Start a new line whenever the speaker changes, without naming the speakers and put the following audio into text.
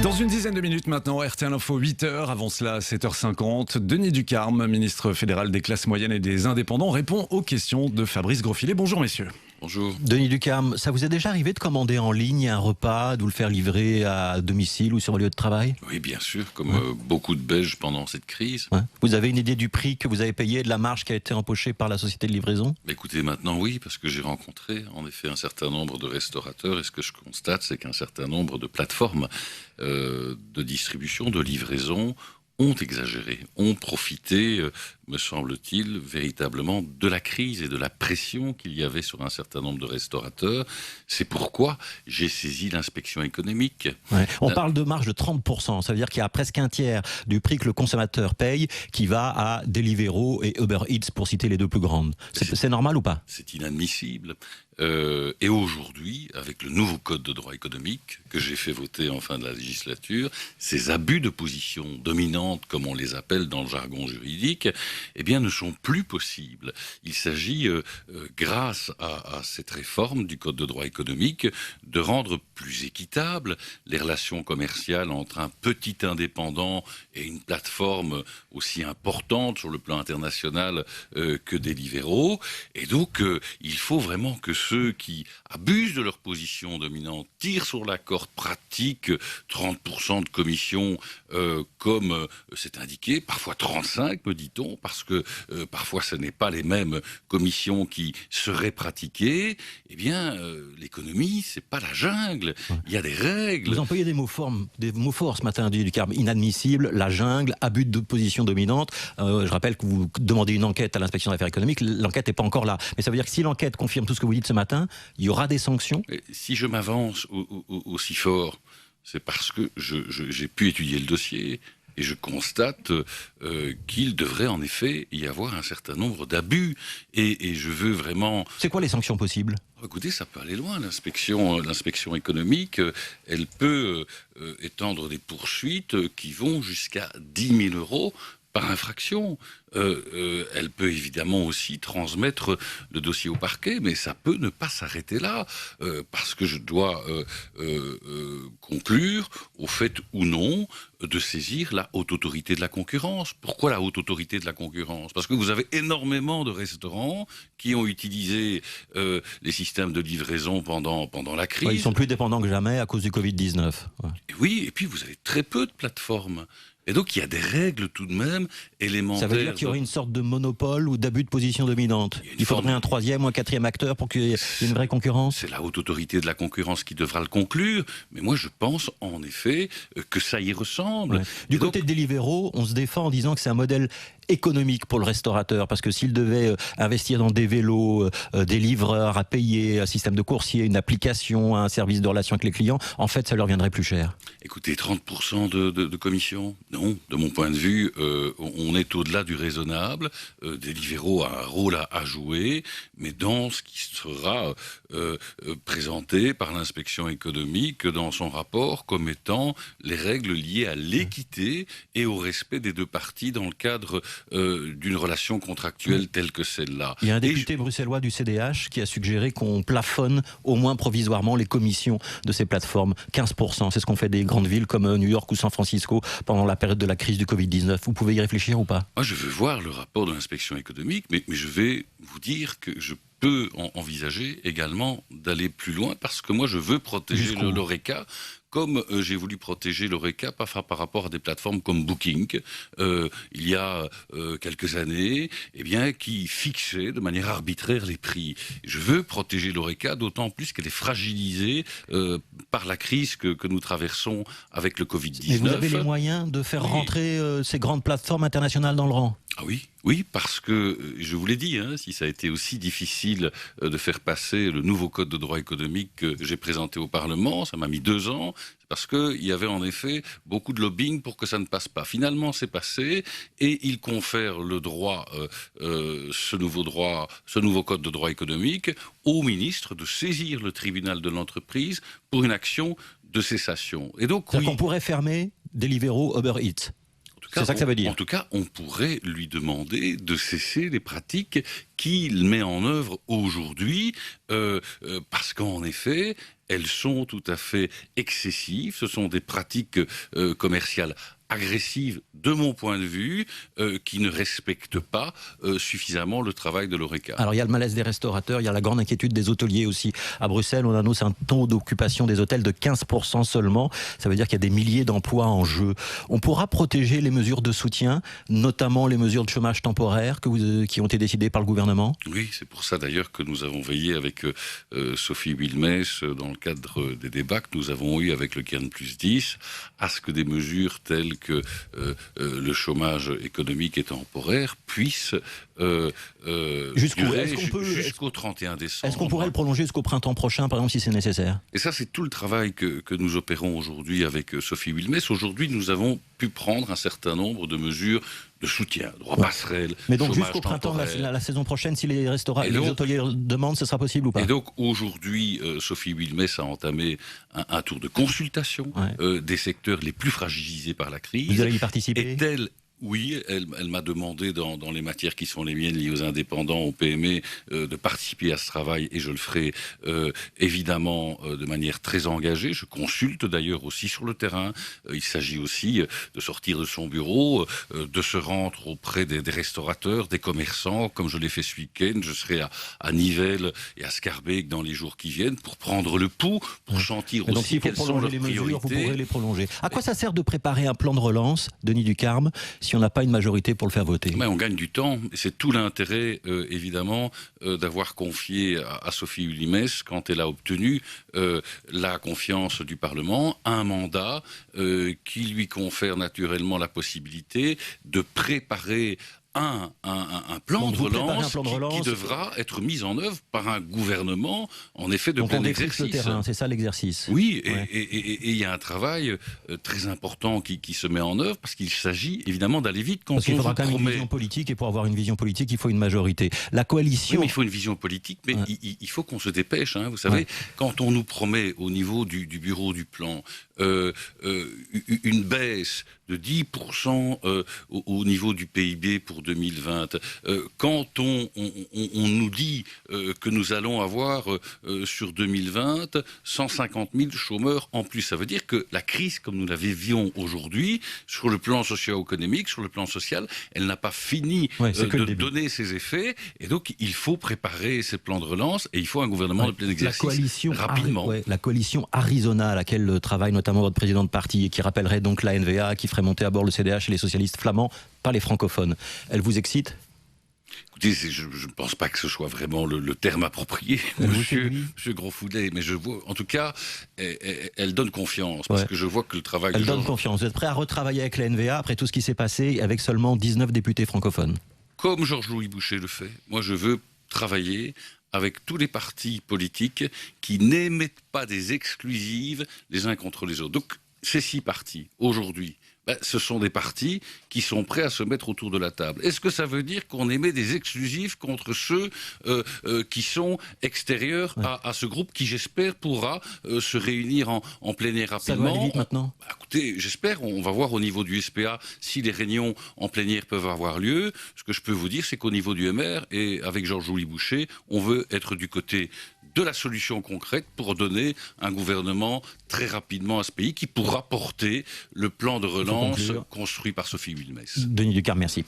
Dans une dizaine de minutes maintenant, RTL Info 8h, avant cela 7h50, Denis Ducarme, ministre fédéral des classes moyennes et des indépendants, répond aux questions de Fabrice Grosfilet. Bonjour messieurs.
Bonjour.
Denis Ducarme, ça vous est déjà arrivé de commander en ligne un repas, de vous le faire livrer à domicile ou sur le lieu de travail?
Oui, bien sûr, comme beaucoup de Belges pendant cette crise.
Ouais. Vous avez une idée du prix que vous avez payé, de la marge qui a été empochée par la société de livraison?
Écoutez, maintenant oui, parce que j'ai rencontré en effet un certain nombre de restaurateurs et ce que je constate, c'est qu'un certain nombre de plateformes de distribution, de livraison ont exagéré, ont profité, me semble-t-il, véritablement de la crise et de la pression qu'il y avait sur un certain nombre de restaurateurs. C'est pourquoi j'ai saisi l'inspection économique.
Ouais. On parle de marge de 30%, ça veut dire qu'il y a presque un tiers du prix que le consommateur paye qui va à Deliveroo et Uber Eats, pour citer les deux plus grandes. C'est normal ou pas?
C'est inadmissible. Et aujourd'hui, avec le nouveau code de droit économique que j'ai fait voter en fin de la législature, ces abus de position dominante, comme on les appelle dans le jargon juridique, eh bien, ne sont plus possibles. Il s'agit, grâce à cette réforme du code de droit économique, de rendre plus équitables les relations commerciales entre un petit indépendant et une plateforme aussi importante sur le plan international que Deliveroo. Et donc, il faut vraiment que ceux qui abusent de leur position dominante tirent sur la corde, pratique 30% de commission comme c'est indiqué, parfois 35 me dit-on, parce que parfois ce n'est pas les mêmes commissions qui seraient pratiquées. Eh bien, l'économie, c'est pas la jungle, il y a des règles.
Vous employez des mots forts ce matin, Denis Ducarme. Inadmissible, la jungle, abus de position dominante. Je rappelle que vous demandez une enquête à l'inspection des affaires économiques, l'enquête n'est pas encore là. Mais ça veut dire que si l'enquête confirme tout ce que vous dites ce matin, il y aura des sanctions?
Si je m'avance aussi fort, c'est parce que j'ai pu étudier le dossier et je constate qu'il devrait en effet y avoir un certain nombre d'abus. Et je veux vraiment...
C'est quoi les sanctions possibles?
Écoutez, ça peut aller loin. L'inspection économique, elle peut étendre des poursuites qui vont jusqu'à 10 000 € par infraction. Elle peut évidemment aussi transmettre le dossier au parquet, mais ça peut ne pas s'arrêter là, parce que je dois conclure au fait ou non de saisir la haute autorité de la concurrence. Pourquoi la haute autorité de la concurrence? Parce que vous avez énormément de restaurants qui ont utilisé les systèmes de livraison pendant la crise.
Ouais, ils sont plus dépendants que jamais à cause du Covid-19. Ouais.
Et oui, et puis vous avez très peu de plateformes. Et donc, il y a des règles tout de même élémentaires.
Ça veut dire qu'il y aurait une sorte de monopole ou d'abus de position dominante. Il faudrait un troisième ou un quatrième acteur pour qu'il y ait une vraie concurrence.
C'est la haute autorité de la concurrence qui devra le conclure. Mais moi, je pense en effet que ça y ressemble.
Ouais. Du côté de Deliveroo, on se défend en disant que c'est un modèle économique pour le restaurateur, parce que s'il devait investir dans des vélos, des livreurs à payer, un système de coursier, une application, un service de relation avec les clients, en fait, ça leur viendrait plus cher.
Écoutez, 30% de commission? Non, de mon point de vue, on est au-delà du raisonnable. Deliveroo a un rôle à jouer, mais dans ce qui sera présenté par l'inspection économique dans son rapport comme étant les règles liées à l'équité et au respect des deux parties dans le cadre d'une relation contractuelle telle que celle-là.
Il y a un député bruxellois du CDH qui a suggéré qu'on plafonne au moins provisoirement les commissions de ces plateformes. 15%, c'est ce qu'ont fait des grandes villes comme New York ou San Francisco pendant la période de la crise du Covid-19. Vous pouvez y réfléchir ou pas?
Moi, je veux voir le rapport de l'inspection économique, mais je vais vous dire que je peux envisager également d'aller plus loin, parce que moi, je veux protéger l'Horeca, comme j'ai voulu protéger l'Horeca par rapport à des plateformes comme Booking, il y a quelques années, eh bien, qui fixaient de manière arbitraire les prix. Je veux protéger l'Horeca, d'autant plus qu'elle est fragilisée par la crise que nous traversons avec le Covid-19.
Mais vous avez les moyens de faire rentrer ces grandes plateformes internationales dans le rang?
Ah oui, parce que, je vous l'ai dit, si ça a été aussi difficile de faire passer le nouveau code de droit économique que j'ai présenté au Parlement, ça m'a mis 2 ans, parce qu'il y avait en effet beaucoup de lobbying pour que ça ne passe pas. Finalement, c'est passé, et il confère le droit, ce nouveau code de droit économique, au ministre de saisir le tribunal de l'entreprise pour une action de cessation. Et donc,
on pourrait fermer Deliveroo, Uber Eats. C'est ça que ça veut dire.
En tout cas, on pourrait lui demander de cesser les pratiques qu'il met en œuvre aujourd'hui, parce qu'en effet, elles sont tout à fait excessives. Ce sont des pratiques commerciales agressives, de mon point de vue, qui ne respectent pas suffisamment le travail de l'ORECA.
Alors il y a le malaise des restaurateurs, il y a la grande inquiétude des hôteliers aussi. À Bruxelles, on annonce un taux d'occupation des hôtels de 15% seulement. Ça veut dire qu'il y a des milliers d'emplois en jeu. On pourra protéger les mesures de soutien, notamment les mesures de chômage temporaire qui ont été décidées par le gouvernement?
Oui, c'est pour ça d'ailleurs que nous avons veillé avec Sophie Wilmès, dans le cadre des débats que nous avons eus avec le Cairn Plus 10, à ce que des mesures telles que le chômage économique et temporaire puissent durer jusqu'au 31 décembre.
Est-ce qu'on pourrait le prolonger jusqu'au printemps prochain, par exemple, si c'est nécessaire?
Et ça, c'est tout le travail que nous opérons aujourd'hui avec Sophie Wilmès. Aujourd'hui, nous avons pu prendre un certain nombre de mesures de soutien, droit passerelle,
mais donc
chômage
jusqu'au printemps,
temporaire.
la saison prochaine, si les hôteliers demandent, ce sera possible ou pas?
Et donc aujourd'hui, Sophie Wilmès a entamé un tour de consultation des secteurs les plus fragilisés par la crise.
Vous allez y participer?
Oui, elle m'a demandé dans les matières qui sont les miennes liées aux indépendants, aux PME, de participer à ce travail et je le ferai évidemment de manière très engagée. Je consulte d'ailleurs aussi sur le terrain. Il s'agit aussi de sortir de son bureau, de se rendre auprès des restaurateurs, des commerçants, comme je l'ai fait ce week-end. Je serai à Nivelles et à Schaerbeek dans les jours qui viennent pour prendre le pouls, pour sentir
donc,
aussi quelles sont leurs priorités.
Mesures, vous pourrez les prolonger. À quoi ça sert de préparer un plan de relance, Denis Ducarme, si on n'a pas une majorité pour le faire voter?
Mais on gagne du temps. C'est tout l'intérêt, évidemment, d'avoir confié à Sophie Wilmès, quand elle a obtenu la confiance du Parlement, un mandat qui lui confère naturellement la possibilité de préparer un plan de relance qui devra être mis en œuvre par un gouvernement, en effet, de plein exercice.
Le terrain, c'est ça l'exercice.
Oui, et il y a un travail très important qui se met en œuvre, parce qu'il s'agit évidemment d'aller vite.
Parce qu'il faudra quand même une vision politique, et pour avoir une vision politique, il faut une majorité. La coalition...
Oui, mais il faut une vision politique, mais il faut qu'on se dépêche. Hein. Vous savez, quand on nous promet au niveau du bureau du plan une baisse de 10% au niveau du PIB pour 2020, quand on nous dit que nous allons avoir sur 2020 150 000 chômeurs en plus, ça veut dire que la crise, comme nous la vivions aujourd'hui, sur le plan socio-économique, sur le plan social, elle n'a pas fini de donner ses effets, et donc il faut préparer ces plans de relance, et il faut un gouvernement de plein exercice rapidement.
La coalition Arizona, à laquelle travaille notamment votre président de parti, et qui rappellerait donc la NVA, qui ferait monter à bord le CDH et les socialistes flamands par les francophones. Elle vous excite?
Écoutez, je ne pense pas que ce soit vraiment le terme approprié, monsieur Grosfoulet, mais je vois, en tout cas, elle donne confiance, parce que je vois que le travail...
Elle donne confiance. Vous êtes prêt à retravailler avec la NVA après tout ce qui s'est passé, avec seulement 19 députés francophones?
Comme Georges-Louis Boucher le fait. Moi, je veux travailler avec tous les partis politiques qui n'émettent pas des exclusives les uns contre les autres. Donc, ces 6 partis, aujourd'hui, ce sont des partis qui sont prêts à se mettre autour de la table. Est-ce que ça veut dire qu'on émet des exclusifs contre ceux qui sont extérieurs à ce groupe qui, j'espère, pourra se réunir en plénière rapidement?
Ça va aller vite maintenant?
Écoutez, j'espère. On va voir au niveau du SPA si les réunions en plénière peuvent avoir lieu. Ce que je peux vous dire, c'est qu'au niveau du MR, et avec Georges-Louis Boucher, on veut être du côté de la solution concrète pour donner un gouvernement très rapidement à ce pays qui pourra porter le plan de relance construit par Sophie Wilmès.
Denis Ducarme, merci.